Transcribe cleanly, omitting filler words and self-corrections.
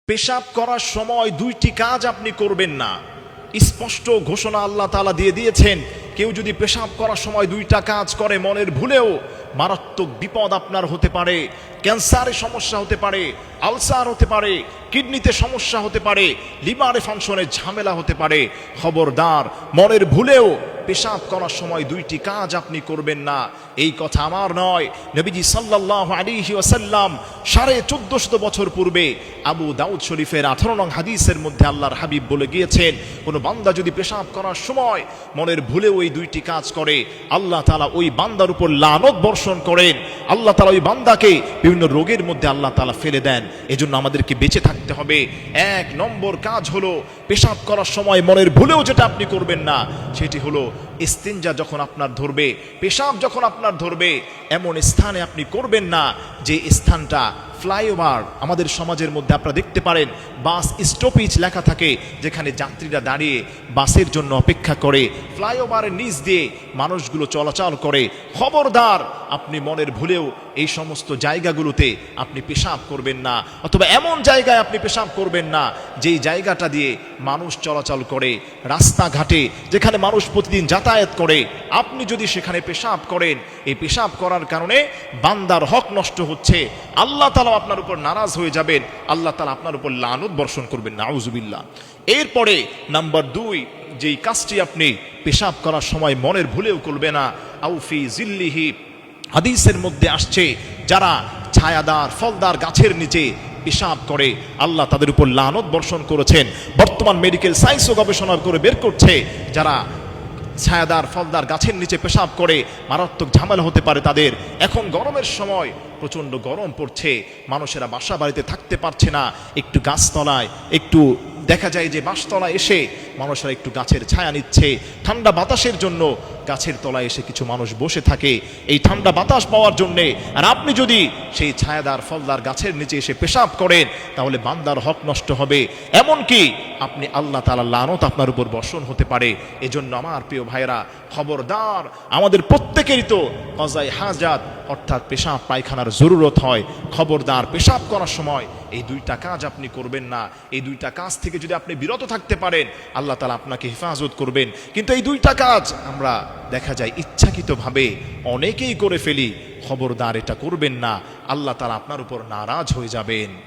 পেশাব করার সময় দুইটি কাজ আপনি করবেন না। স্পষ্ট ঘোষণা আল্লাহ তাআলা দিয়ে দিয়েছেন, কেউ যদি পেশাব করার সময় দুইটা কাজ করে মনের ভুলেও, মারাত্মক বিপদ আপনার হতে পারে। ক্যান্সারের সমস্যা হতে পারে, আলসার হতে পারে, কিডনিতে সমস্যা হতে পারে, লিভারে ফাংশনের ঝামেলা হতে পারে। খবরদার, মনের ভুলেও পেশাব করার সময় দুইটি কাজ আপনি করবেন না। এই কথা আমার নয়, নবীজি সাল্লাল্লাহু আলাইহি ওয়াসাল্লাম 1450 বছর পূর্বে আবু দাউদ শরীফের 18 নং হাদিসের মধ্যে আল্লাহর হাবিব বলে গিয়েছেন, কোন বান্দা যদি পেশাব করার সময় মনের ভুলেও ওই দুইটি কাজ করে, আল্লাহ তাআলা ওই বান্দার উপর লানত বর্ষণ করেন। আল্লাহ তাআলা ওই বান্দাকে বিভিন্ন রোগের মধ্যে আল্লাহ তাআলা ফেলে দেন। এজন্য আমাদেরকে বেঁচে থাকতে হবে। 1 নম্বর কাজ হলো, পেশাব করার সময় মনের ভুলেও যেটা আপনি করবেন না, সেটি হলো ইস্তিনজা যখন আপনার ধরবে, পেশাব যখন আপনার ধরবে, এমন স্থানে আপনি করবেন না যে স্থানটা ফ্লাইওভার। আমাদের সমাজের মধ্যে আপনারা দেখতে পারেন বাস স্টপেজ লেখা থাকে, যেখানে যাত্রীরা দাঁড়িয়ে বাসের জন্য অপেক্ষা করে, ফ্লাইওভারের নিচ দিয়ে মানুষগুলো চলাচল করে। খবরদার, আপনি মনের ভুলেও এই সমস্ত জায়গাগুলোতে আপনি পেশাব করবেন না, অথবা এমন জায়গায় আপনি পেশাব করবেন না যেই জায়গাটা দিয়ে মানুষ চলাচল করে, রাস্তাঘাটে যেখানে মানুষ প্রতিদিন যাতায়াত করে। আপনি যদি সেখানে পেশাব করেন, এই পেশাব করার কারণে বান্দার হক নষ্ট হচ্ছে, আল্লাহ তাআলা আপনার উপর নারাজ হয়ে যাবেন, আল্লাহ তাআলা আপনার উপর লানত বর্ষণ করবেন, নাউজুবিল্লাহ। এরপরে নাম্বার 2, যেই কাজটি আপনি পেশাব করার সময় মনের ভুলেও করবে না, আউফি জিল্লিহি, হাদিসের মধ্যে আসছে, যারা ছায়াদার ফলদার গাছের নিচে পেশাব করে আল্লাহ তাদের উপর লানত বর্ষণ করেছেন। বর্তমান মেডিকেল সায়েন্সও গবেষণা করে বের করছে, যারা ছায়াদার ফলদার গাছের নিচে পেশাব করে মারাত্মক ঝামেলা হতে পারে তাদের। এখন গরমের সময় প্রচণ্ড গরম পড়ছে, মানুষেরা বাসা বাড়িতে থাকতে পারছে না, একটু গাছতলায়, একটু দেখা যায় যে বাসতলায় এসে মানুষেরা একটু গাছের ছায়া নিচ্ছে। ঠান্ডা বাতাসের জন্য গাছের তলায় এসে কিছু মানুষ বসে থাকে এই ঠান্ডা বাতাস পাওয়ার জন্যে। আর আপনি যদি সেই ছায়াদার ফলদার গাছের নিচে এসে পেশাব করেন, তাহলে বান্দার হক নষ্ট হবে, এমনকি আপনি আল্লাহ তাআলার লানত আপনার উপর বর্ষণ হতে পারে। এজন্য আমার প্রিয় ভাইরা, খবরদার, আমাদের প্রত্যেকেরই তো কযায়ে হাজাত অর্থাৎ পেশাব পায়খানার জরুরত হয়। খবরদার, পেশাব করার সময় এই দুইটা কাজ আপনি করবেন না। এই দুইটা কাজ থেকে যদি আপনি বিরত থাকতে পারেন, আল্লাহ তাআলা আপনাকে হেফাজত করবেন। কিন্তু এই দুইটা কাজ আমরা দেখা যায় ইচ্ছাকৃতভাবে অনেকেই করে ফেলি। খবরদার, এটা করবেন না, আল্লাহ তাআলা আপনার উপর নারাজ হয়ে যাবেন।